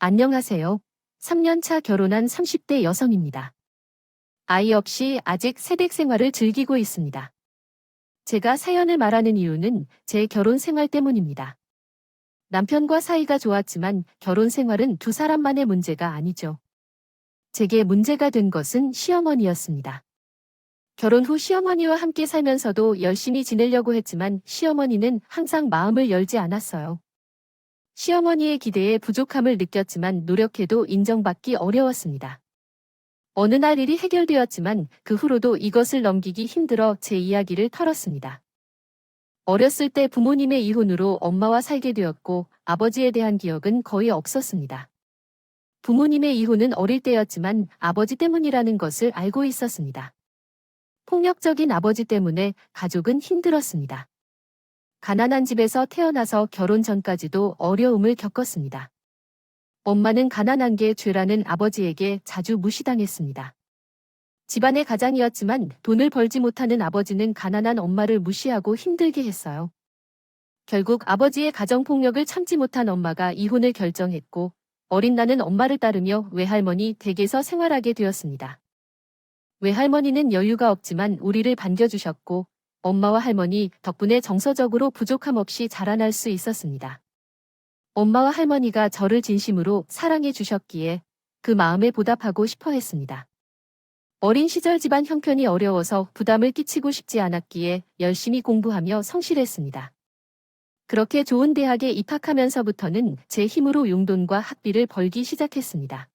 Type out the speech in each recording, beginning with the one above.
안녕하세요. 3년차 결혼한 30대 여성입니다. 아이 없이 아직 새댁 생활을 즐기고 있습니다. 제가 사연을 말하는 이유는 제 결혼 생활 때문입니다. 남편과 사이가 좋았지만 결혼 생활은 두 사람만의 문제가 아니죠. 제게 문제가 된 것은 시어머니였습니다. 결혼 후 시어머니와 함께 살면서도 열심히 지내려고 했지만 시어머니는 항상 마음을 열지 않았어요. 시어머니의 기대에 부족함을 느꼈지만 노력해도 인정받기 어려웠습니다. 어느 날 일이 해결되었지만 그 후로도 이것을 넘기기 힘들어 제 이야기를 털었습니다. 어렸을 때 부모님의 이혼으로 엄마와 살게 되었고 아버지에 대한 기억은 거의 없었습니다. 부모님의 이혼은 어릴 때였지만 아버지 때문이라는 것을 알고 있었습니다. 폭력적인 아버지 때문에 가족은 힘들었습니다. 가난한 집에서 태어나서 결혼 전까지도 어려움을 겪었습니다. 엄마는 가난한 게 죄라는 아버지에게 자주 무시당했습니다. 집안의 가장이었지만 돈을 벌지 못하는 아버지는 가난한 엄마를 무시하고 힘들게 했어요. 결국 아버지의 가정폭력을 참지 못한 엄마가 이혼을 결정했고 어린 나는 엄마를 따르며 외할머니 댁에서 생활하게 되었습니다. 외할머니는 여유가 없지만 우리를 반겨주셨고 엄마와 할머니 덕분에 정서적으로 부족함 없이 자라날 수 있었습니다. 엄마와 할머니가 저를 진심으로 사랑해 주셨기에 그 마음에 보답하고 싶어 했습니다. 어린 시절 집안 형편이 어려워서 부담을 끼치고 싶지 않았기에 열심히 공부하며 성실했습니다. 그렇게 좋은 대학에 입학하면서부터는 제 힘으로 용돈과 학비를 벌기 시작했습니다.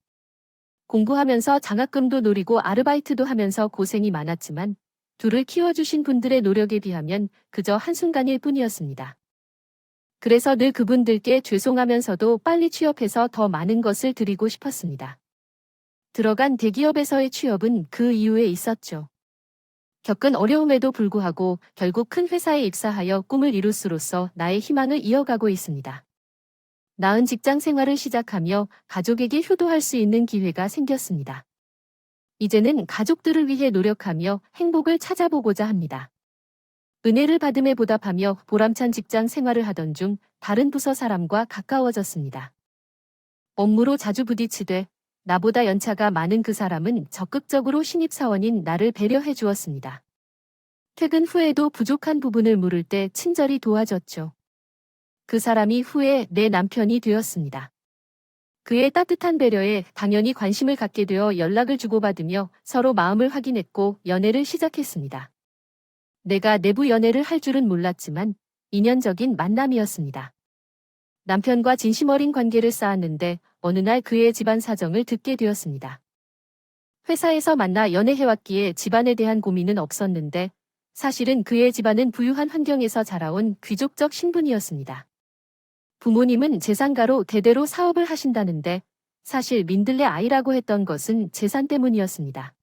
공부하면서 장학금도 노리고 아르바이트도 하면서 고생이 많았지만 둘을 키워주신 분들의 노력에 비하면 그저 한순간일 뿐이었습니다. 그래서 늘 그분들께 죄송하면서도 빨리 취업해서 더 많은 것을 드리고 싶었습니다. 들어간 대기업에서의 취업은 그 이후에 있었죠. 겪은 어려움에도 불구하고 결국 큰 회사에 입사하여 꿈을 이룰수로써 나의 희망을 이어가고 있습니다. 나은 직장 생활을 시작하며 가족에게 효도할 수 있는 기회가 생겼습니다. 이제는 가족들을 위해 노력하며 행복을 찾아보고자 합니다. 은혜를 받음에 보답하며 보람찬 직장 생활을 하던 중 다른 부서 사람과 가까워졌습니다. 업무로 자주 부딪히되 나보다 연차가 많은 그 사람은 적극적으로 신입사원인 나를 배려해 주었습니다. 퇴근 후에도 부족한 부분을 물을 때 친절히 도와줬죠. 그 사람이 후에 내 남편이 되었습니다. 그의 따뜻한 배려에 당연히 관심을 갖게 되어 연락을 주고받으며 서로 마음을 확인했고 연애를 시작했습니다. 내가 내부 연애를 할 줄은 몰랐지만 인연적인 만남이었습니다. 남편과 진심 어린 관계를 쌓았는데 어느 날 그의 집안 사정을 듣게 되었습니다. 회사에서 만나 연애해왔기에 집안에 대한 고민은 없었는데 사실은 그의 집안은 부유한 환경에서 자라온 귀족적 신분이었습니다. 부모님은 재산가로 대대로 사업을 하신다는데 사실 민들레 아이라고 했던 것은 재산 때문이었습니다.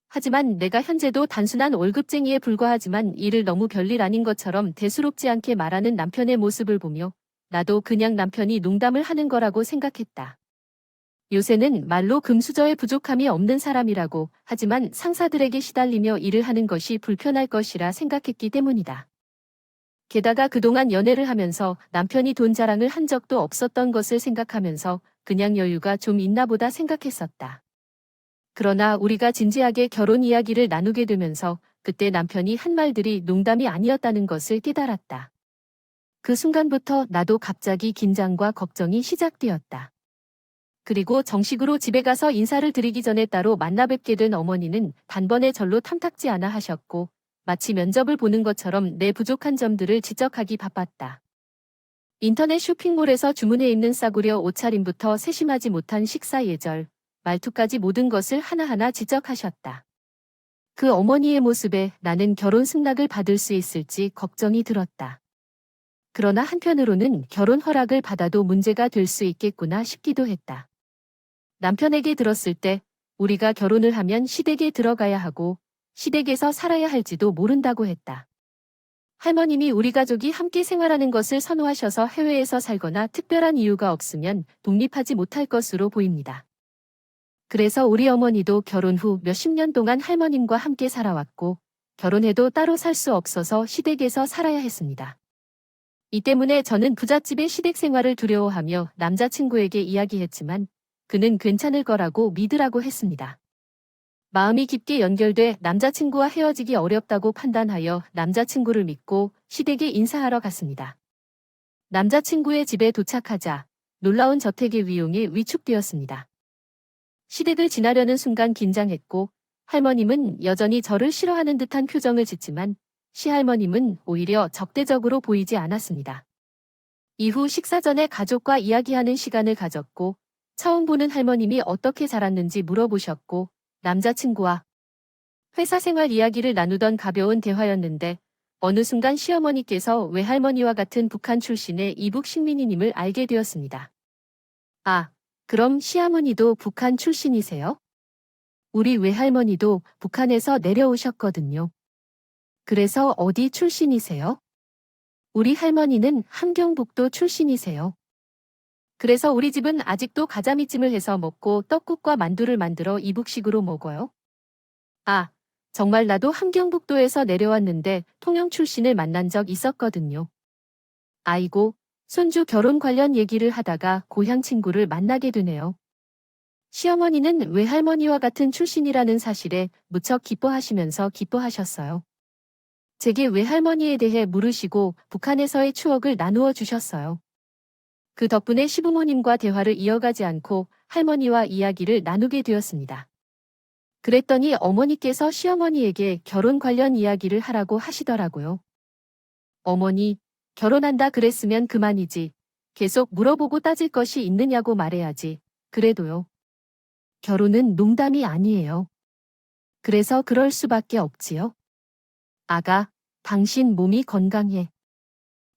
하지만 내가 현재도 단순한 월급쟁이에 불과하지만 일을 너무 별일 아닌 것처럼 대수롭지 않게 말하는 남편의 모습을 보며 나도 그냥 남편이 농담을 하는 거라고 생각했다. 요새는 말로 금수저에 부족함이 없는 사람이라고 하지만 상사들에게 시달리며 일을 하는 것이 불편할 것이라 생각했기 때문이다. 게다가 그동안 연애를 하면서 남편이 돈 자랑을 한 적도 없었던 것을 생각하면서 그냥 여유가 좀 있나 보다 생각했었다. 그러나 우리가 진지하게 결혼 이야기를 나누게 되면서 그때 남편이 한 말들이 농담이 아니었다는 것을 깨달았다. 그 순간부터 나도 갑자기 긴장과 걱정이 시작되었다. 그리고 정식으로 집에 가서 인사를 드리기 전에 따로 만나 뵙게 된 어머니는 단번에 절로 탐탁지 않아 하셨고 마치 면접을 보는 것처럼 내 부족한 점들을 지적하기 바빴다. 인터넷 쇼핑몰에서 주문해 입는 싸구려 옷차림부터 세심하지 못한 식사 예절, 말투까지 모든 것을 하나하나 지적하셨다. 그 어머니의 모습에 나는 결혼 승낙을 받을 수 있을지 걱정이 들었다. 그러나 한편으로는 결혼 허락을 받아도 문제가 될 수 있겠구나 싶기도 했다. 남편에게 들었을 때 우리가 결혼을 하면 시댁에 들어가야 하고 시댁에서 살아야 할지도 모른다고 했다. 할머님이 우리 가족이 함께 생활하는 것을 선호하셔서 해외에서 살거나 특별한 이유가 없으면 독립하지 못할 것으로 보입니다. 그래서 우리 어머니도 결혼 후 몇십 년 동안 할머님과 함께 살아왔고 결혼해도 따로 살 수 없어서 시댁에서 살아야 했습니다. 이 때문에 저는 부잣집의 시댁 생활을 두려워하며 남자친구에게 이야기했지만 그는 괜찮을 거라고 믿으라고 했습니다. 마음이 깊게 연결돼 남자친구와 헤어지기 어렵다고 판단하여 남자친구를 믿고 시댁에 인사하러 갔습니다. 남자친구의 집에 도착하자 놀라운 저택의 위용이 위축되었습니다. 시댁을 지나려는 순간 긴장했고 할머님은 여전히 저를 싫어하는 듯한 표정을 짓지만 시할머님은 오히려 적대적으로 보이지 않았습니다. 이후 식사 전에 가족과 이야기하는 시간을 가졌고 처음 보는 할머님이 어떻게 자랐는지 물어보셨고 남자친구와 회사 생활 이야기를 나누던 가벼운 대화였는데 어느 순간 시어머니께서 외할머니와 같은 북한 출신의 이북 식민인임을 알게 되었습니다. 아, 그럼 시어머니도 북한 출신이세요? 우리 외할머니도 북한에서 내려오셨거든요. 그래서 어디 출신이세요? 우리 할머니는 함경북도 출신이세요. 그래서 우리 집은 아직도 가자미찜을 해서 먹고 떡국과 만두를 만들어 이북식으로 먹어요. 아, 정말 나도 함경북도에서 내려왔는데 통영 출신을 만난 적 있었거든요. 아이고, 손주 결혼 관련 얘기를 하다가 고향 친구를 만나게 되네요. 시어머니는 외할머니와 같은 출신이라는 사실에 무척 기뻐하시면서 기뻐하셨어요. 제게 외할머니에 대해 물으시고 북한에서의 추억을 나누어 주셨어요. 그 덕분에 시부모님과 대화를 이어가지 않고 할머니와 이야기를 나누게 되었습니다. 그랬더니 어머니께서 시어머니에게 결혼 관련 이야기를 하라고 하시더라고요. 어머니, 결혼한다 그랬으면 그만이지. 계속 물어보고 따질 것이 있느냐고 말해야지. 그래도요. 결혼은 농담이 아니에요. 그래서 그럴 수밖에 없지요. 아가, 당신 몸이 건강해.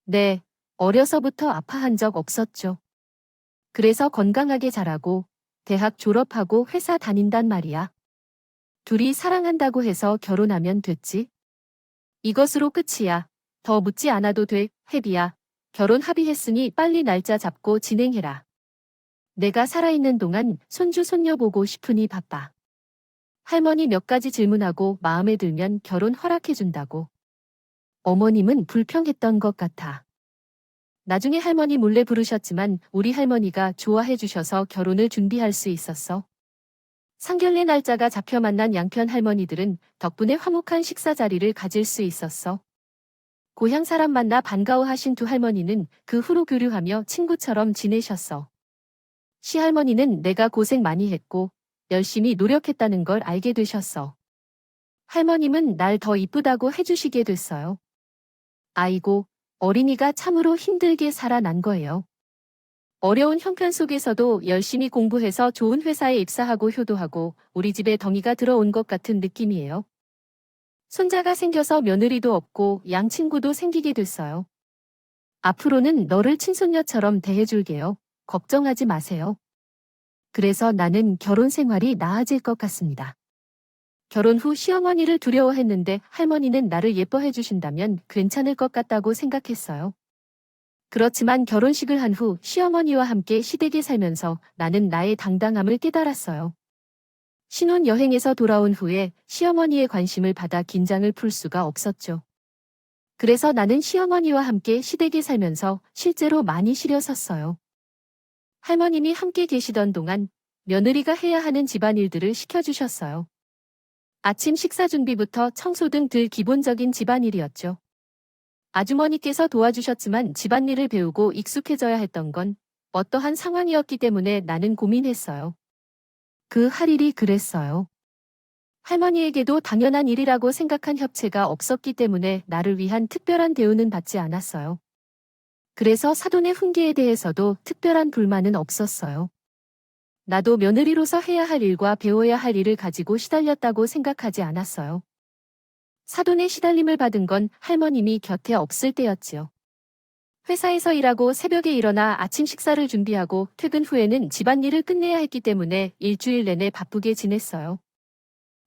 네, 어려서부터 아파한 적 없었죠. 그래서 건강하게 자라고 대학 졸업하고 회사 다닌단 말이야. 둘이 사랑한다고 해서 결혼하면 됐지. 이것으로 끝이야. 더 묻지 않아도 돼, 혜비야. 결혼 합의했으니 빨리 날짜 잡고 진행해라. 내가 살아있는 동안 손주 손녀 보고 싶으니 바빠. 할머니 몇 가지 질문하고 마음에 들면 결혼 허락해준다고. 어머님은 불평했던 것 같아. 나중에 할머니 몰래 부르셨지만 우리 할머니가 좋아해 주셔서 결혼을 준비할 수 있었어. 상견례 날짜가 잡혀 만난 양편 할머니들은 덕분에 화목한 식사 자리를 가질 수 있었어. 고향 사람 만나 반가워하신 두 할머니는 그 후로 교류하며 친구처럼 지내셨어. 시할머니는 내가 고생 많이 했고 열심히 노력했다는 걸 알게 되셨어. 할머님은 날 더 이쁘다고 해주시게 됐어요. 아이고, 어린이가 참으로 힘들게 살아난 거예요. 어려운 형편 속에서도 열심히 공부해서 좋은 회사에 입사하고 효도하고 우리 집에 덩이가 들어온 것 같은 느낌이에요. 손자가 생겨서 며느리도 없고 양 친구도 생기게 됐어요. 앞으로는 너를 친손녀처럼 대해줄게요. 걱정하지 마세요. 그래서 나는 결혼 생활이 나아질 것 같습니다. 결혼 후 시어머니를 두려워했는데 할머니는 나를 예뻐해 주신다면 괜찮을 것 같다고 생각했어요. 그렇지만 결혼식을 한 후 시어머니와 함께 시댁에 살면서 나는 나의 당당함을 깨달았어요. 신혼여행에서 돌아온 후에 시어머니의 관심을 받아 긴장을 풀 수가 없었죠. 그래서 나는 시어머니와 함께 시댁에 살면서 실제로 많이 시려섰어요. 할머님이 함께 계시던 동안 며느리가 해야 하는 집안일들을 시켜주셨어요. 아침 식사 준비부터 청소 등 늘 기본적인 집안일이었죠. 아주머니께서 도와주셨지만 집안일을 배우고 익숙해져야 했던 건 어떠한 상황이었기 때문에 나는 고민했어요. 그 할 일이 그랬어요. 할머니에게도 당연한 일이라고 생각한 협체가 없었기 때문에 나를 위한 특별한 대우는 받지 않았어요. 그래서 사돈의 훈계에 대해서도 특별한 불만은 없었어요. 나도 며느리로서 해야 할 일과 배워야 할 일을 가지고 시달렸다고 생각하지 않았어요. 사돈의 시달림을 받은 건 할머님이 곁에 없을 때였지요. 회사에서 일하고 새벽에 일어나 아침 식사를 준비하고 퇴근 후에는 집안일을 끝내야 했기 때문에 일주일 내내 바쁘게 지냈어요.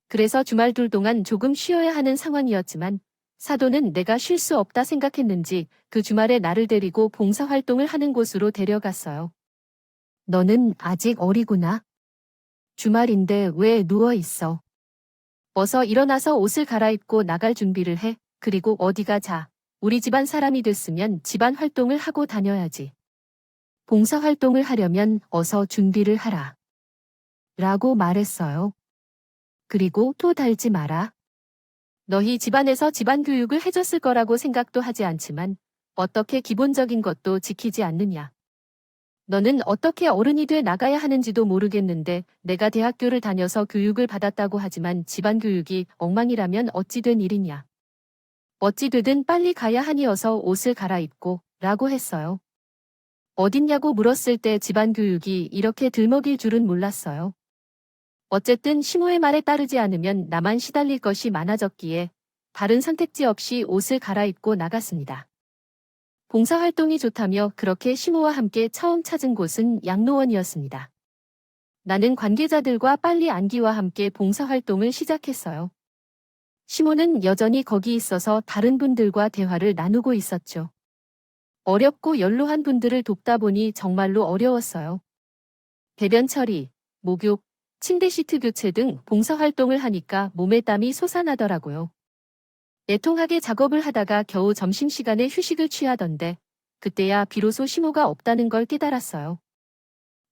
그래서 주말둘 동안 조금 쉬어야 하는 상황이었지만 사돈은 내가 쉴 수 없다 생각했는지 그 주말에 나를 데리고 봉사활동을 하는 곳으로 데려갔어요. 너는 아직 어리구나. 주말인데 왜 누워 있어? 어서 일어나서 옷을 갈아입고 나갈 준비를 해. 그리고 어디가 자. 우리 집안 사람이 됐으면 집안 활동을 하고 다녀야지. 봉사 활동을 하려면 어서 준비를 하라. 라고 말했어요. 그리고 또 달지 마라. 너희 집안에서 집안 교육을 해줬을 거라고 생각도 하지 않지만 어떻게 기본적인 것도 지키지 않느냐. 너는 어떻게 어른이 돼 나가야 하는지도 모르겠는데 내가 대학교를 다녀서 교육을 받았다고 하지만 집안 교육이 엉망이라면 어찌 된 일이냐. 어찌 되든 빨리 가야 하니 어서 옷을 갈아입고 라고 했어요. 어딨냐고 물었을 때 집안 교육이 이렇게 들먹일 줄은 몰랐어요. 어쨌든 시모의 말에 따르지 않으면 나만 시달릴 것이 많아졌기에 다른 선택지 없이 옷을 갈아입고 나갔습니다. 봉사활동이 좋다며 그렇게 시모와 함께 처음 찾은 곳은 양로원이었습니다. 나는 관계자들과 빨리 안기와 함께 봉사활동을 시작했어요. 시모는 여전히 거기 있어서 다른 분들과 대화를 나누고 있었죠. 어렵고 연로한 분들을 돕다 보니 정말로 어려웠어요. 배변 처리, 목욕, 침대 시트 교체 등 봉사활동을 하니까 몸에 땀이 솟아나더라고요. 애통하게 작업을 하다가 겨우 점심시간에 휴식을 취하던데 그때야 비로소 시모가 없다는 걸 깨달았어요.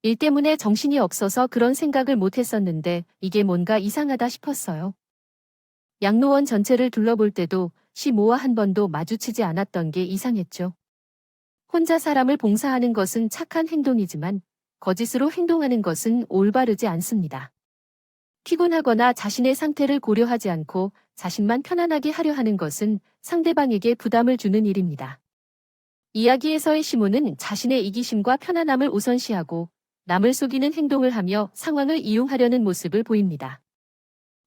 일 때문에 정신이 없어서 그런 생각을 못했었는데 이게 뭔가 이상하다 싶었어요. 양로원 전체를 둘러볼 때도 시모와 한 번도 마주치지 않았던 게 이상했죠. 혼자 사람을 봉사하는 것은 착한 행동이지만 거짓으로 행동하는 것은 올바르지 않습니다. 피곤하거나 자신의 상태를 고려하지 않고 자신만 편안하게 하려 하는 것은 상대방에게 부담을 주는 일입니다. 이야기에서의 시모는 자신의 이기심과 편안함을 우선시하고 남을 속이는 행동을 하며 상황을 이용하려는 모습을 보입니다.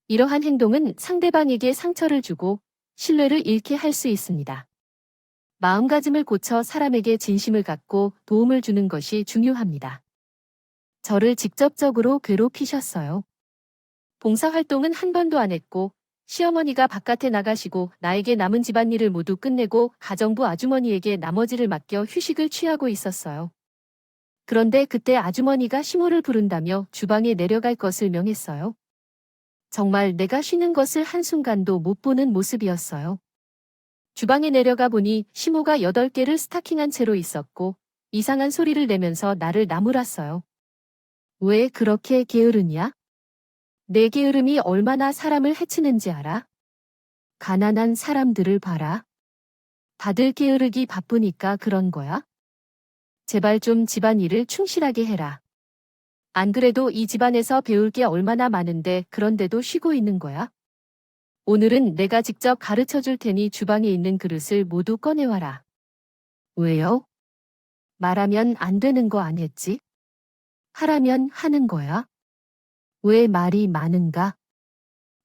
이러한 행동은 상대방에게 상처를 주고 신뢰를 잃게 할 수 있습니다. 마음가짐을 고쳐 사람에게 진심을 갖고 도움을 주는 것이 중요합니다. 저를 직접적으로 괴롭히셨어요. 봉사활동은 한 번도 안 했고 시어머니가 바깥에 나가시고 나에게 남은 집안일을 모두 끝내고 가정부 아주머니에게 나머지를 맡겨 휴식을 취하고 있었어요. 그런데 그때 아주머니가 시모를 부른다며 주방에 내려갈 것을 명했어요. 정말 내가 쉬는 것을 한순간도 못 보는 모습이었어요. 주방에 내려가 보니 시모가 8개를 스타킹한 채로 있었고 이상한 소리를 내면서 나를 나무랐어요. 왜 그렇게 게으르냐? 내 게으름이 얼마나 사람을 해치는지 알아? 가난한 사람들을 봐라. 다들 게으르기 바쁘니까 그런 거야? 제발 좀 집안일을 충실하게 해라. 안 그래도 이 집안에서 배울 게 얼마나 많은데 그런데도 쉬고 있는 거야? 오늘은 내가 직접 가르쳐 줄 테니 주방에 있는 그릇을 모두 꺼내와라. 왜요? 말하면 안 되는 거 안 했지? 하라면 하는 거야? 왜 말이 많은가?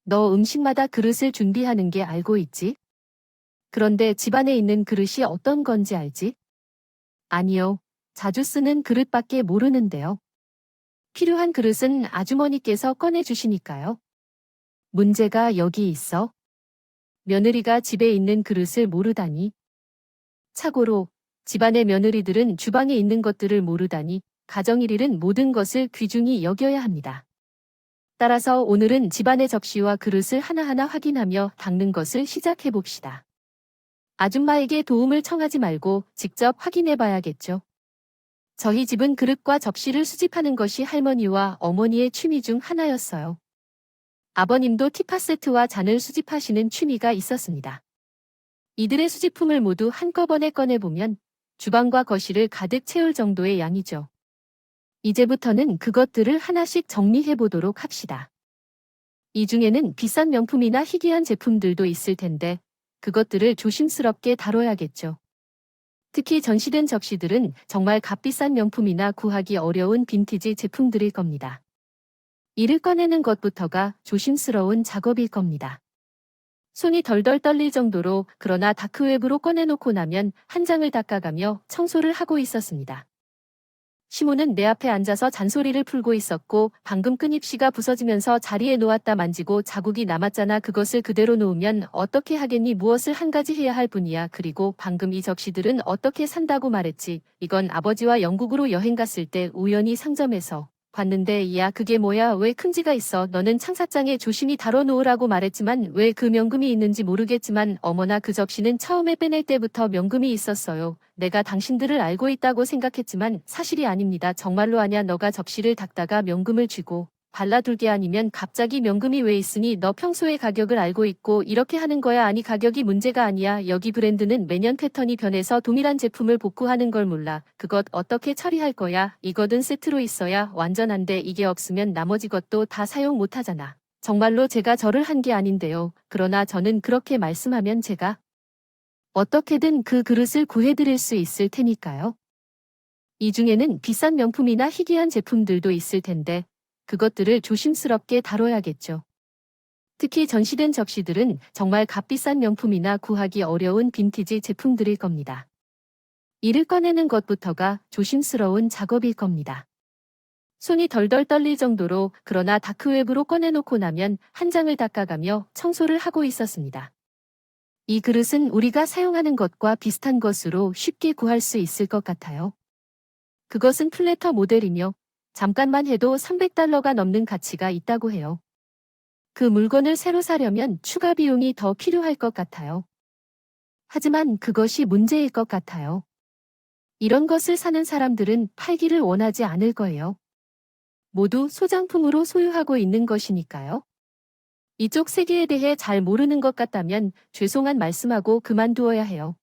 너 음식마다 그릇을 준비하는 게 알고 있지? 그런데 집안에 있는 그릇이 어떤 건지 알지? 아니요. 자주 쓰는 그릇밖에 모르는데요. 필요한 그릇은 아주머니께서 꺼내주시니까요. 문제가 여기 있어. 며느리가 집에 있는 그릇을 모르다니. 참고로 집안의 며느리들은 주방에 있는 것들을 모르다니 가정일일은 모든 것을 귀중히 여겨야 합니다. 따라서 오늘은 집안의 접시와 그릇을 하나하나 확인하며 닦는 것을 시작해 봅시다. 아줌마에게 도움을 청하지 말고 직접 확인해 봐야겠죠. 저희 집은 그릇과 접시를 수집하는 것이 할머니와 어머니의 취미 중 하나였어요. 아버님도 티파 세트와 잔을 수집하시는 취미가 있었습니다. 이들의 수집품을 모두 한꺼번에 꺼내보면 주방과 거실을 가득 채울 정도의 양이죠. 이제부터는 그것들을 하나씩 정리해보도록 합시다. 이 중에는 비싼 명품이나 희귀한 제품들도 있을 텐데 그것들을 조심스럽게 다뤄야겠죠. 특히 전시된 접시들은 정말 값비싼 명품이나 구하기 어려운 빈티지 제품들일 겁니다. 이를 꺼내는 것부터가 조심스러운 작업일 겁니다. 손이 덜덜 떨릴 정도로 그러나 다크웹으로 꺼내놓고 나면 한 장을 닦아가며 청소를 하고 있었습니다. 시모는 내 앞에 앉아서 잔소리를 풀고 있었고 방금 끈입씨가 부서지면서 자리에 놓았다 만지고 자국이 남았잖아. 그것을 그대로 놓으면 어떻게 하겠니? 무엇을 한 가지 해야 할 뿐이야. 그리고 방금 이 접시들은 어떻게 산다고 말했지? 이건 아버지와 영국으로 여행 갔을 때 우연히 상점에서 봤는데 야 그게 뭐야 왜 큰지가 있어 너는 창사장에 조심히 다뤄놓으라고 말했지만 왜 그 명금이 있는지 모르겠지만 어머나 그 접시는 처음에 빼낼 때부터 명금이 있었어요. 내가 당신들을 알고 있다고 생각했지만 사실이 아닙니다. 정말로 아냐 너가 접시를 닦다가 명금을 쥐고 발라둘 게 아니면 갑자기 명금이 왜 있으니 너 평소에 가격을 알고 있고 이렇게 하는 거야 아니 가격이 문제가 아니야 여기 브랜드는 매년 패턴이 변해서 동일한 제품을 복구하는 걸 몰라 그것 어떻게 처리할 거야 이거든 세트로 있어야 완전한데 이게 없으면 나머지 것도 다 사용 못하잖아 정말로 제가 절을 한 게 아닌데요 그러나 저는 그렇게 말씀하면 제가 어떻게든 그 그릇을 구해드릴 수 있을 테니까요 이 중에는 비싼 명품이나 희귀한 제품들도 있을 텐데 그것들을 조심스럽게 다뤄야겠죠. 특히 전시된 접시들은 정말 값비싼 명품이나 구하기 어려운 빈티지 제품들일 겁니다. 이를 꺼내는 것부터가 조심스러운 작업일 겁니다. 손이 덜덜 떨릴 정도로 그러나 다크웹으로 꺼내놓고 나면 한 장을 닦아가며 청소를 하고 있었습니다. 이 그릇은 우리가 사용하는 것과 비슷한 것으로 쉽게 구할 수 있을 것 같아요. 그것은 플래터 모델이며 잠깐만 해도 $300가 넘는 가치가 있다고 해요. 그 물건을 새로 사려면 추가 비용이 더 필요할 것 같아요. 하지만 그것이 문제일 것 같아요. 이런 것을 사는 사람들은 팔기를 원하지 않을 거예요. 모두 소장품으로 소유하고 있는 것이니까요. 이쪽 세계에 대해 잘 모르는 것 같다면 죄송한 말씀하고 그만두어야 해요.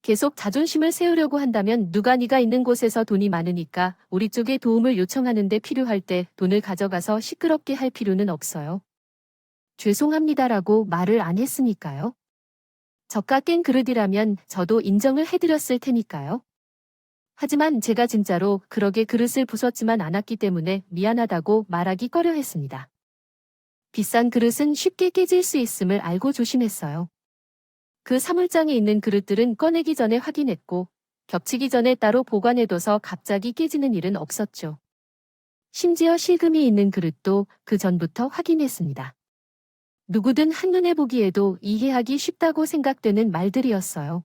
계속 자존심을 세우려고 한다면 누가 네가 있는 곳에서 돈이 많으니까 우리 쪽에 도움을 요청하는데 필요할 때 돈을 가져가서 시끄럽게 할 필요는 없어요. 죄송합니다라고 말을 안 했으니까요. 저가 깬 그릇이라면 저도 인정을 해드렸을 테니까요. 하지만 제가 진짜로 그러게 그릇을 부쉈지만 않았기 때문에 미안하다고 말하기 꺼려했습니다. 비싼 그릇은 쉽게 깨질 수 있음을 알고 조심했어요. 그 사물장에 있는 그릇들은 꺼내기 전에 확인했고 겹치기 전에 따로 보관해둬서 갑자기 깨지는 일은 없었죠. 심지어 실금이 있는 그릇도 그 전부터 확인했습니다. 누구든 한눈에 보기에도 이해하기 쉽다고 생각되는 말들이었어요.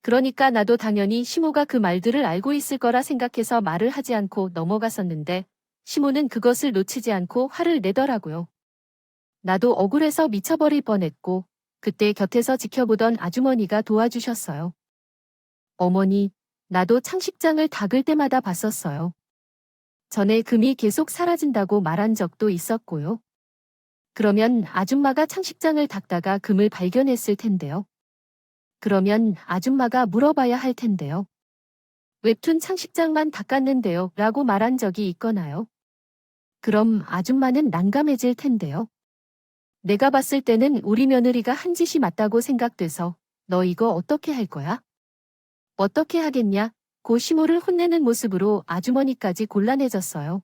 그러니까 나도 당연히 시모가 그 말들을 알고 있을 거라 생각해서 말을 하지 않고 넘어갔었는데 시모는 그것을 놓치지 않고 화를 내더라고요. 나도 억울해서 미쳐버릴 뻔했고 그때 곁에서 지켜보던 아주머니가 도와주셨어요. 어머니, 나도 창식장을 닦을 때마다 봤었어요. 전에 금이 계속 사라진다고 말한 적도 있었고요. 그러면 아줌마가 창식장을 닦다가 금을 발견했을 텐데요. 그러면 아줌마가 물어봐야 할 텐데요. 웹툰 창식장만 닦았는데요 라고 말한 적이 있거나요. 그럼 아줌마는 난감해질 텐데요. 내가 봤을 때는 우리 며느리가 한 짓이 맞다고 생각돼서 너 이거 어떻게 할 거야? 어떻게 하겠냐? 고 시모를 혼내는 모습으로 아주머니까지 곤란해졌어요.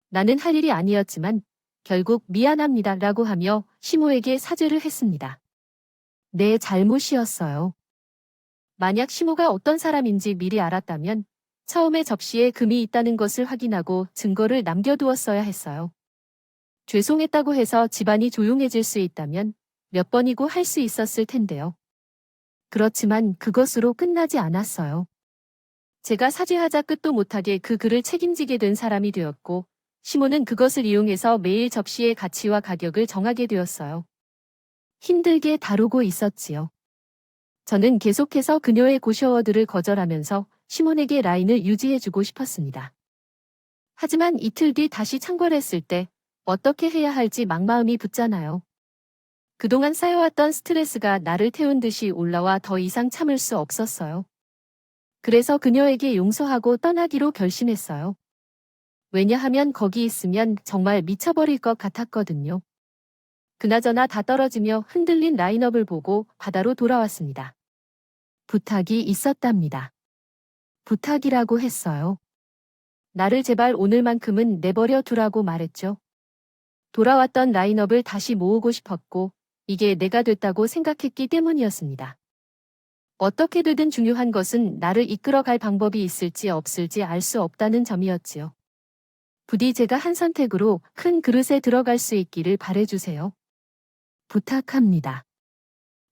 나는 할 일이 아니었지만 결국 미안합니다 라고 하며 시모에게 사죄를 했습니다. 내 잘못이었어요. 만약 시모가 어떤 사람인지 미리 알았다면 처음에 접시에 금이 있다는 것을 확인하고 증거를 남겨두었어야 했어요. 죄송했다고 해서 집안이 조용해질 수 있다면 몇 번이고 할 수 있었을 텐데요. 그렇지만 그것으로 끝나지 않았어요. 제가 사죄하자 끝도 못하게 그 글을 책임지게 된 사람이 되었고 시모는 그것을 이용해서 매일 접시의 가치와 가격을 정하게 되었어요. 힘들게 다루고 있었지요. 저는 계속해서 그녀의 고셔워드를 거절하면서 시몬에게 라인을 유지해주고 싶었습니다. 하지만 이틀 뒤 다시 창궐했을 때 어떻게 해야 할지 막마음이 붙잖아요. 그동안 쌓여왔던 스트레스가 나를 태운 듯이 올라와 더 이상 참을 수 없었어요. 그래서 그녀에게 용서하고 떠나기로 결심했어요. 왜냐하면 거기 있으면 정말 미쳐버릴 것 같았거든요. 그나저나 다 떨어지며 흔들린 라인업을 보고 바다로 돌아왔습니다. 부탁이 있었답니다. 부탁이라고 했어요. 나를 제발 오늘만큼은 내버려 두라고 말했죠. 돌아왔던 라인업을 다시 모으고 싶었고 이게 내가 됐다고 생각했기 때문이었습니다. 어떻게 되든 중요한 것은 나를 이끌어갈 방법이 있을지 없을지 알 수 없다는 점이었지요. 부디 제가 한 선택으로 큰 그릇에 들어갈 수 있기를 바래주세요. 부탁합니다.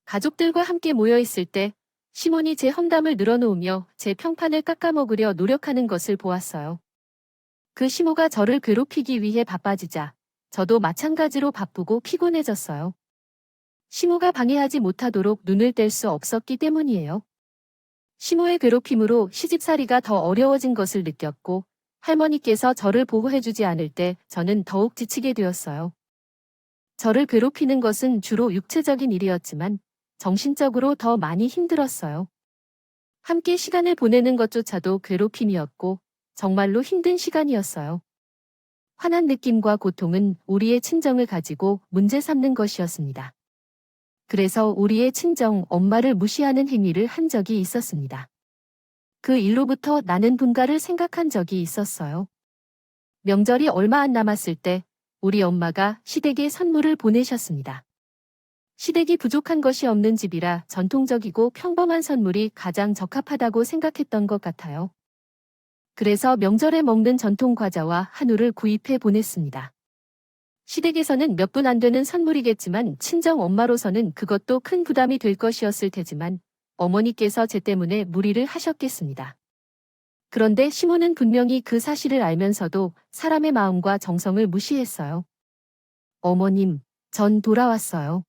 가족들과 함께 모여있을 때 시몬이 제 험담을 늘어놓으며 제 평판을 깎아먹으려 노력하는 것을 보았어요. 그 시모가 저를 괴롭히기 위해 바빠지자 저도 마찬가지로 바쁘고 피곤해졌어요. 시모가 방해하지 못하도록 눈을 뗄 수 없었기 때문이에요. 시모의 괴롭힘으로 시집살이가 더 어려워진 것을 느꼈고 할머니께서 저를 보호해주지 않을 때 저는 더욱 지치게 되었어요. 저를 괴롭히는 것은 주로 육체적인 일이었지만 정신적으로 더 많이 힘들었어요. 함께 시간을 보내는 것조차도 괴롭힘이었고 정말로 힘든 시간이었어요. 화난 느낌과 고통은 우리의 친정을 가지고 문제 삼는 것이었습니다. 그래서 우리의 친정 엄마를 무시하는 행위를 한 적이 있었습니다. 그 일로부터 나는 분가를 생각한 적이 있었어요. 명절이 얼마 안 남았을 때 우리 엄마가 시댁에 선물을 보내셨습니다. 시댁이 부족한 것이 없는 집이라 전통적이고 평범한 선물이 가장 적합하다고 생각했던 것 같아요. 그래서 명절에 먹는 전통 과자와 한우를 구입해 보냈습니다. 시댁에서는 몇 분 안 되는 선물이겠지만 친정 엄마로서는 그것도 큰 부담이 될 것이었을 테지만 어머니께서 제 때문에 무리를 하셨겠습니다. 그런데 시모는 분명히 그 사실을 알면서도 사람의 마음과 정성을 무시했어요. 어머님, 전 돌아왔어요.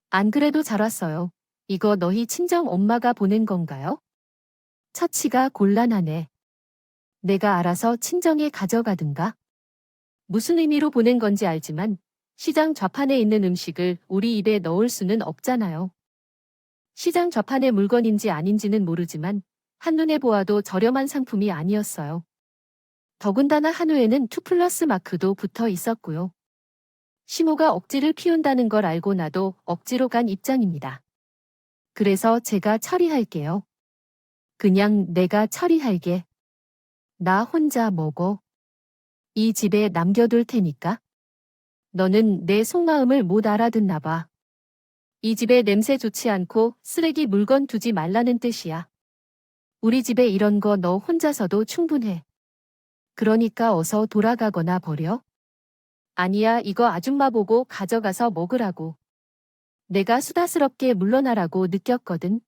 안 그래도 잘 왔어요. 이거 너희 친정 엄마가 보낸 건가요? 처치가 곤란하네. 내가 알아서 친정에 가져가든가? 무슨 의미로 보낸 건지 알지만 시장 좌판에 있는 음식을 우리 입에 넣을 수는 없잖아요. 시장 좌판의 물건인지 아닌지는 모르지만 한눈에 보아도 저렴한 상품이 아니었어요. 더군다나 한우에는 2플러스 마크도 붙어 있었고요. 시모가 억지를 피운다는 걸 알고 나도 억지로 간 입장입니다. 그래서 제가 처리할게요. 그냥 내가 처리할게. 나 혼자 먹어. 이 집에 남겨둘 테니까. 너는 내 속마음을 못 알아듣나 봐. 이 집에 냄새 좋지 않고 쓰레기 물건 두지 말라는 뜻이야. 우리 집에 이런 거 너 혼자서도 충분해. 그러니까 어서 돌아가거나 버려. 아니야, 이거 아줌마 보고 가져가서 먹으라고. 내가 수다스럽게 물러나라고 느꼈거든.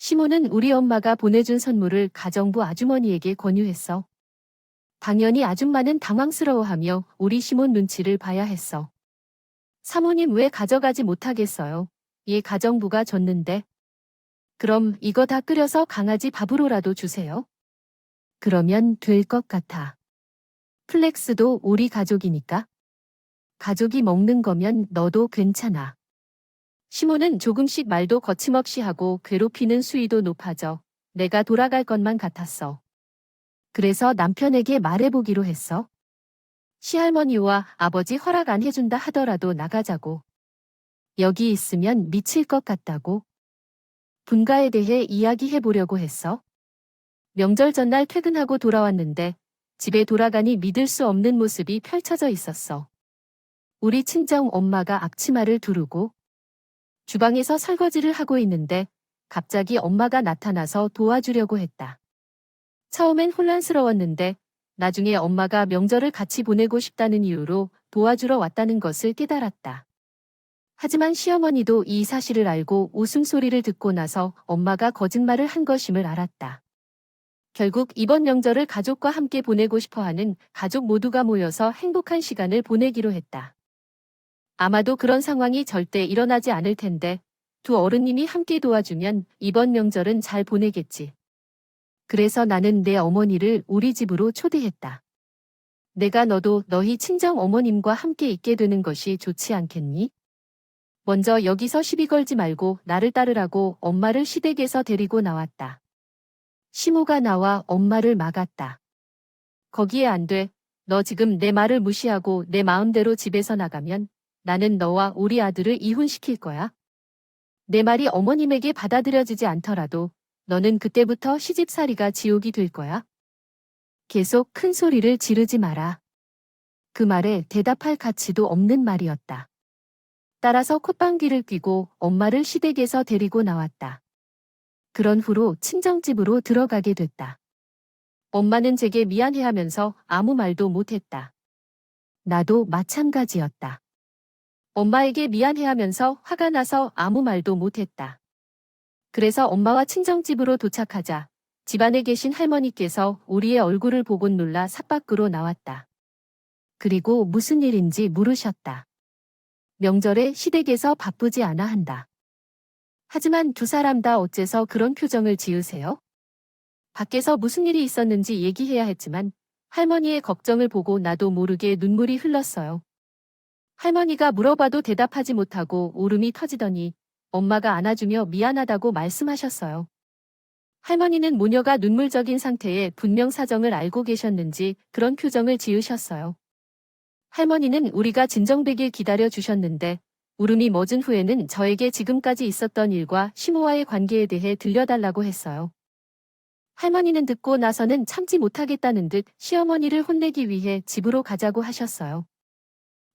시모는 우리 엄마가 보내준 선물을 가정부 아주머니에게 권유했어. 당연히 아줌마는 당황스러워하며 우리 시모 눈치를 봐야 했어. 사모님 왜 가져가지 못하겠어요? 얘 가정부가 줬는데. 그럼 이거 다 끓여서 강아지 밥으로라도 주세요. 그러면 될 것 같아. 플렉스도 우리 가족이니까. 가족이 먹는 거면 너도 괜찮아. 시모는 조금씩 말도 거침없이 하고 괴롭히는 수위도 높아져 내가 돌아갈 것만 같았어. 그래서 남편에게 말해보기로 했어. 시할머니와 아버지 허락 안 해준다 하더라도 나가자고. 여기 있으면 미칠 것 같다고. 분가에 대해 이야기해보려고 했어. 명절 전날 퇴근하고 돌아왔는데 집에 돌아가니 믿을 수 없는 모습이 펼쳐져 있었어. 우리 친정 엄마가 앞치마를 두르고 주방에서 설거지를 하고 있는데 갑자기 엄마가 나타나서 도와주려고 했다. 처음엔 혼란스러웠는데 나중에 엄마가 명절을 같이 보내고 싶다는 이유로 도와주러 왔다는 것을 깨달았다. 하지만 시어머니도 이 사실을 알고 웃음소리를 듣고 나서 엄마가 거짓말을 한 것임을 알았다. 결국 이번 명절을 가족과 함께 보내고 싶어하는 가족 모두가 모여서 행복한 시간을 보내기로 했다. 아마도 그런 상황이 절대 일어나지 않을 텐데 두 어른님이 함께 도와주면 이번 명절은 잘 보내겠지. 그래서 나는 내 어머니를 우리 집으로 초대했다. 내가 너도 너희 친정 어머님과 함께 있게 되는 것이 좋지 않겠니? 먼저 여기서 시비 걸지 말고 나를 따르라고 엄마를 시댁에서 데리고 나왔다. 시모가 나와 엄마를 막았다. 거기에 안 돼. 너 지금 내 말을 무시하고 내 마음대로 집에서 나가면 나는 너와 우리 아들을 이혼시킬 거야. 내 말이 어머님에게 받아들여지지 않더라도 너는 그때부터 시집살이가 지옥이 될 거야. 계속 큰 소리를 지르지 마라. 그 말에 대답할 가치도 없는 말이었다. 따라서 콧방귀를 뀌고 엄마를 시댁에서 데리고 나왔다. 그런 후로 친정집으로 들어가게 됐다. 엄마는 제게 미안해하면서 아무 말도 못했다. 나도 마찬가지였다. 엄마에게 미안해하면서 화가 나서 아무 말도 못했다. 그래서 엄마와 친정집으로 도착하자 집안에 계신 할머니께서 우리의 얼굴을 보곤 놀라 삿 밖으로 나왔다. 그리고 무슨 일인지 물으셨다. 명절에 시댁에서 바쁘지 않아 한다. 하지만 두 사람 다 어째서 그런 표정을 지으세요? 밖에서 무슨 일이 있었는지 얘기해야 했지만 할머니의 걱정을 보고 나도 모르게 눈물이 흘렀어요. 할머니가 물어봐도 대답하지 못하고 울음이 터지더니 엄마가 안아주며 미안하다고 말씀하셨어요. 할머니는 모녀가 눈물적인 상태에 분명 사정을 알고 계셨는지 그런 표정을 지으셨어요. 할머니는 우리가 진정되길 기다려 주셨는데 울음이 멎은 후에는 저에게 지금까지 있었던 일과 시모와의 관계에 대해 들려달라고 했어요. 할머니는 듣고 나서는 참지 못하겠다는 듯 시어머니를 혼내기 위해 집으로 가자고 하셨어요.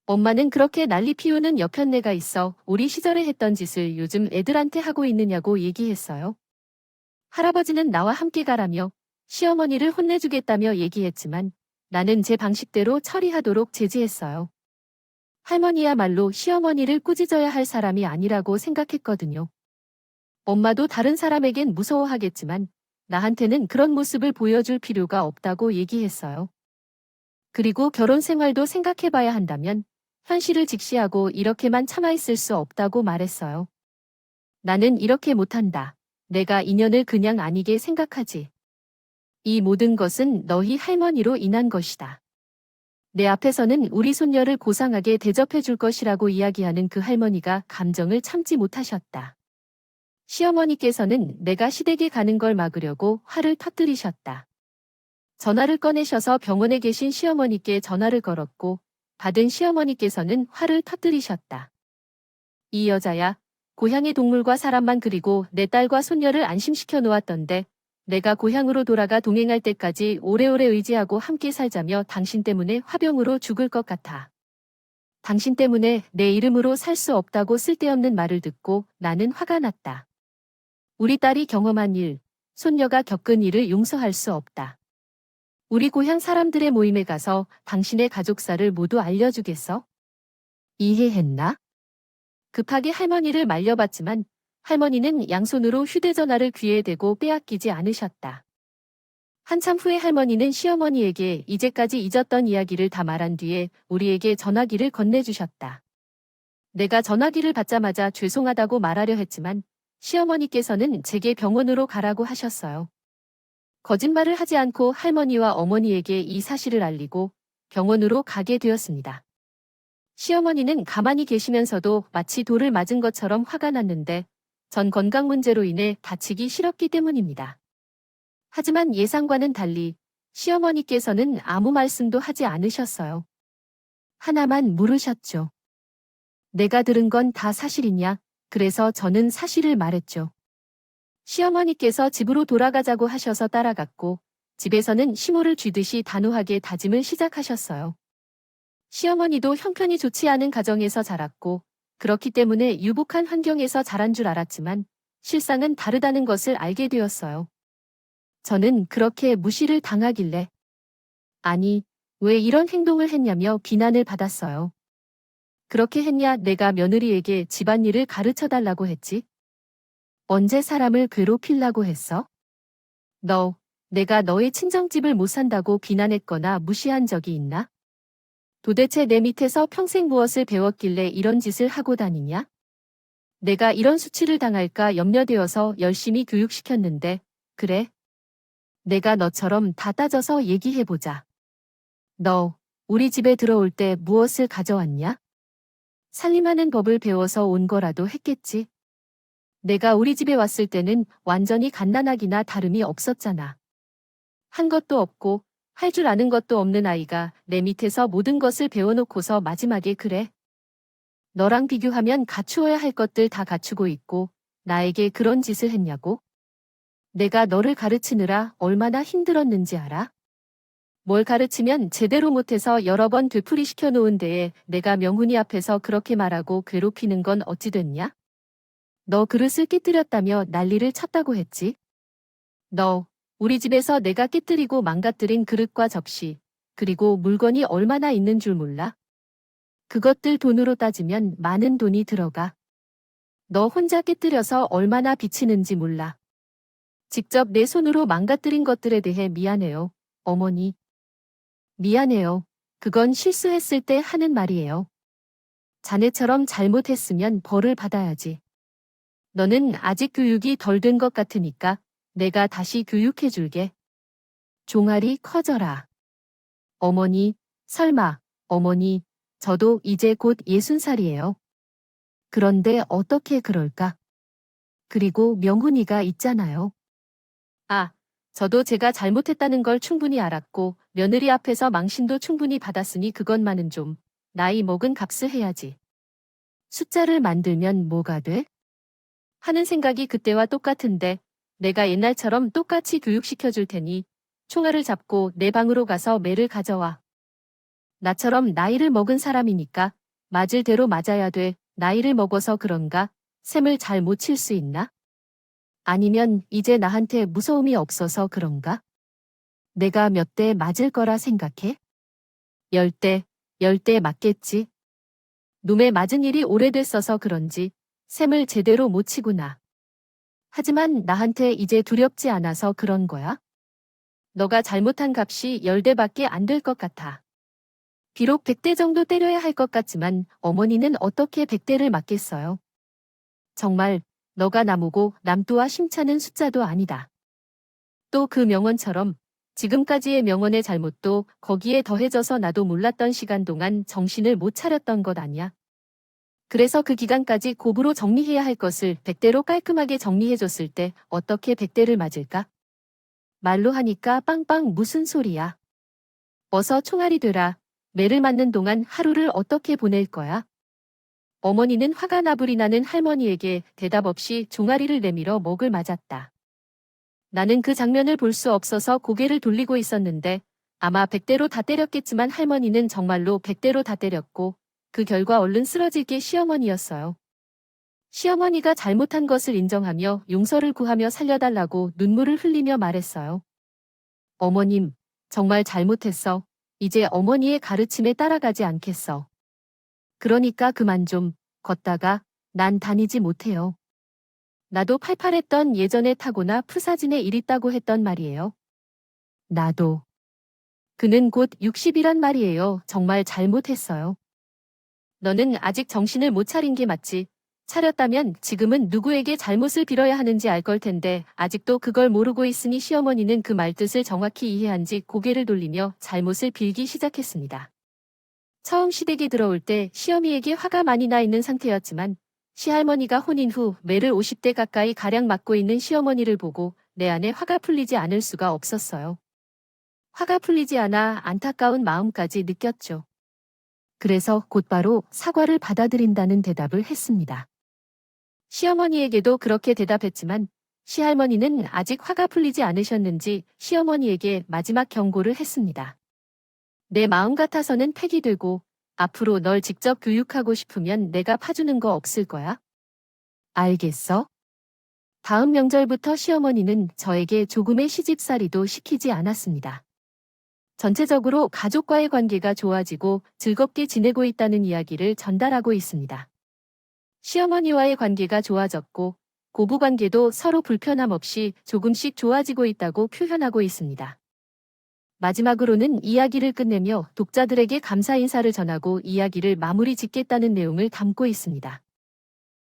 엄마는 그렇게 난리 피우는 여편네가 있어 우리 시절에 했던 짓을 요즘 애들한테 하고 있느냐고 얘기했어요. 할아버지는 나와 함께 가라며 시어머니를 혼내주겠다며 얘기했지만 나는 제 방식대로 처리하도록 제지했어요. 할머니야말로 시어머니를 꾸짖어야 할 사람이 아니라고 생각했거든요. 엄마도 다른 사람에겐 무서워하겠지만 나한테는 그런 모습을 보여줄 필요가 없다고 얘기했어요. 그리고 결혼 생활도 생각해봐야 한다면 현실을 직시하고 이렇게만 참아있을 수 없다고 말했어요. 나는 이렇게 못한다. 내가 인연을 그냥 아니게 생각하지. 이 모든 것은 너희 할머니로 인한 것이다. 내 앞에서는 우리 손녀를 고상하게 대접해 줄 것이라고 이야기하는 그 할머니가 감정을 참지 못하셨다. 시어머니께서는 내가 시댁에 가는 걸 막으려고 화를 터뜨리셨다. 전화를 꺼내셔서 병원에 계신 시어머니께 전화를 걸었고 받은 시어머니께서는 화를 터뜨리셨다. 이 여자야, 고향의 동물과 사람만 그리고 내 딸과 손녀를 안심시켜 놓았던데 내가 고향으로 돌아가 동행할 때까지 오래오래 의지하고 함께 살자며 당신 때문에 화병으로 죽을 것 같아. 당신 때문에 내 이름으로 살 수 없다고 쓸데없는 말을 듣고 나는 화가 났다. 우리 딸이 경험한 일, 손녀가 겪은 일을 용서할 수 없다. 우리 고향 사람들의 모임에 가서 당신의 가족사를 모두 알려주겠어? 이해했나? 급하게 할머니를 말려봤지만 할머니는 양손으로 휴대전화를 귀에 대고 빼앗기지 않으셨다. 한참 후에 할머니는 시어머니에게 이제까지 잊었던 이야기를 다 말한 뒤에 우리에게 전화기를 건네주셨다. 내가 전화기를 받자마자 죄송하다고 말하려 했지만 시어머니께서는 제게 병원으로 가라고 하셨어요. 거짓말을 하지 않고 할머니와 어머니에게 이 사실을 알리고 병원으로 가게 되었습니다. 시어머니는 가만히 계시면서도 마치 돌을 맞은 것처럼 화가 났는데 전 건강 문제로 인해 다치기 싫었기 때문입니다. 하지만 예상과는 달리 시어머니께서는 아무 말씀도 하지 않으셨어요. 하나만 물으셨죠. 내가 들은 건 다 사실이냐? 그래서 저는 사실을 말했죠. 시어머니께서 집으로 돌아가자고 하셔서 따라갔고 집에서는 시모를 쥐듯이 단호하게 다짐을 시작하셨어요. 시어머니도 형편이 좋지 않은 가정에서 자랐고 그렇기 때문에 유복한 환경에서 자란 줄 알았지만 실상은 다르다는 것을 알게 되었어요. 저는 그렇게 무시를 당하길래 아니, 왜 이런 행동을 했냐며 비난을 받았어요. 그렇게 했냐 내가 며느리에게 집안일을 가르쳐달라고 했지? 언제 사람을 괴롭히려고 했어? 내가 너의 친정집을 못 산다고 비난했거나 무시한 적이 있나? 도대체 내 밑에서 평생 무엇을 배웠길래 이런 짓을 하고 다니냐? 내가 이런 수치를 당할까 염려되어서 열심히 교육시켰는데, 그래? 내가 너처럼 다 따져서 얘기해보자. 너, 우리 집에 들어올 때 무엇을 가져왔냐? 살림하는 법을 배워서 온 거라도 했겠지? 내가 우리 집에 왔을 때는 완전히 갓난아기나 다름이 없었잖아. 한 것도 없고, 할 줄 아는 것도 없는 아이가 내 밑에서 모든 것을 배워놓고서 마지막에 그래. 너랑 비교하면 갖추어야 할 것들 다 갖추고 있고 나에게 그런 짓을 했냐고? 내가 너를 가르치느라 얼마나 힘들었는지 알아? 뭘 가르치면 제대로 못해서 여러 번 되풀이시켜 놓은 데에 내가 명훈이 앞에서 그렇게 말하고 괴롭히는 건 어찌 됐냐? 너 그릇을 깨뜨렸다며 난리를 쳤다고 했지? 너, 우리 집에서 내가 깨뜨리고 망가뜨린 그릇과 접시, 그리고 물건이 얼마나 있는 줄 몰라? 그것들 돈으로 따지면 많은 돈이 들어가. 너 혼자 깨뜨려서 얼마나 비치는지 몰라. 직접 내 손으로 망가뜨린 것들에 대해 미안해요, 어머니. 미안해요. 그건 실수했을 때 하는 말이에요. 자네처럼 잘못했으면 벌을 받아야지. 너는 아직 교육이 덜 된 것 같으니까 내가 다시 교육해줄게. 종아리 커져라. 어머니, 설마, 어머니, 저도 이제 곧 60살이에요. 그런데 어떻게 그럴까? 그리고 명훈이가 있잖아요. 아, 저도 제가 잘못했다는 걸 충분히 알았고 며느리 앞에서 망신도 충분히 받았으니 그것만은 좀 나이 먹은 값을 해야지. 숫자를 만들면 뭐가 돼? 하는 생각이 그때와 똑같은데 내가 옛날처럼 똑같이 교육시켜줄 테니 총알을 잡고 내 방으로 가서 매를 가져와. 나처럼 나이를 먹은 사람이니까 맞을 대로 맞아야 돼. 나이를 먹어서 그런가? 셈을 잘 못 칠 수 있나? 아니면 이제 나한테 무서움이 없어서 그런가? 내가 몇 대 맞을 거라 생각해? 10대, 10대 맞겠지. 놈에 맞은 일이 오래됐어서 그런지 셈을 제대로 못 치구나. 하지만 나한테 이제 두렵지 않아서 그런 거야? 너가 잘못한 값이 10대밖에 안 될 것 같아. 비록 100대 정도 때려야 할 것 같지만 어머니는 어떻게 100대를 맞겠어요? 정말 너가 나무고 남두와 심차는 숫자도 아니다. 또 그 명언처럼 지금까지의 명언의 잘못도 거기에 더해져서 나도 몰랐던 시간 동안 정신을 못 차렸던 것 아니야. 그래서 그 기간까지 곱으로 정리해야 할 것을 100대로 깔끔하게 정리해줬을 때 어떻게 100대를 맞을까? 말로 하니까 빵빵 무슨 소리야. 어서 총알이 되라. 매를 맞는 동안 하루를 어떻게 보낼 거야? 어머니는 화가 나불이 나는 할머니에게 대답 없이 종아리를 내밀어 목을 맞았다. 나는 그 장면을 볼 수 없어서 고개를 돌리고 있었는데 아마 100대로 다 때렸겠지만 할머니는 정말로 100대로 다 때렸고 그 결과 얼른 쓰러질 게 시어머니였어요. 시어머니가 잘못한 것을 인정하며 용서를 구하며 살려달라고 눈물을 흘리며 말했어요. 어머님, 정말 잘못했어. 이제 어머니의 가르침에 따라가지 않겠어. 그러니까 그만 좀 걷다가 난 다니지 못해요. 나도 팔팔했던 예전에 타고나 푸사진에 일 있다고 했던 말이에요. 나도. 그는 곧 60이란 말이에요. 정말 잘못했어요. 너는 아직 정신을 못 차린 게 맞지. 차렸다면 지금은 누구에게 잘못을 빌어야 하는지 알 걸 텐데 아직도 그걸 모르고 있으니 시어머니는 그 말뜻을 정확히 이해한 지 고개를 돌리며 잘못을 빌기 시작했습니다. 처음 시댁에 들어올 때 시어미에게 화가 많이 나 있는 상태였지만 시할머니가 혼인 후 매를 50대 가까이 가량 맞고 있는 시어머니를 보고 내 안에 화가 풀리지 않을 수가 없었어요. 화가 풀리지 않아 안타까운 마음까지 느꼈죠. 그래서 곧바로 사과를 받아들인다는 대답을 했습니다. 시어머니에게도 그렇게 대답했지만 시할머니는 아직 화가 풀리지 않으셨는지 시어머니에게 마지막 경고를 했습니다. 내 마음 같아서는 폐기되고 앞으로 널 직접 교육하고 싶으면 내가 파주는 거 없을 거야. 알겠어? 다음 명절부터 시어머니는 저에게 조금의 시집살이도 시키지 않았습니다. 전체적으로 가족과의 관계가 좋아지고 즐겁게 지내고 있다는 이야기를 전달하고 있습니다. 시어머니와의 관계가 좋아졌고 고부관계도 서로 불편함 없이 조금씩 좋아지고 있다고 표현하고 있습니다. 마지막으로는 이야기를 끝내며 독자들에게 감사 인사를 전하고 이야기를 마무리 짓겠다는 내용을 담고 있습니다.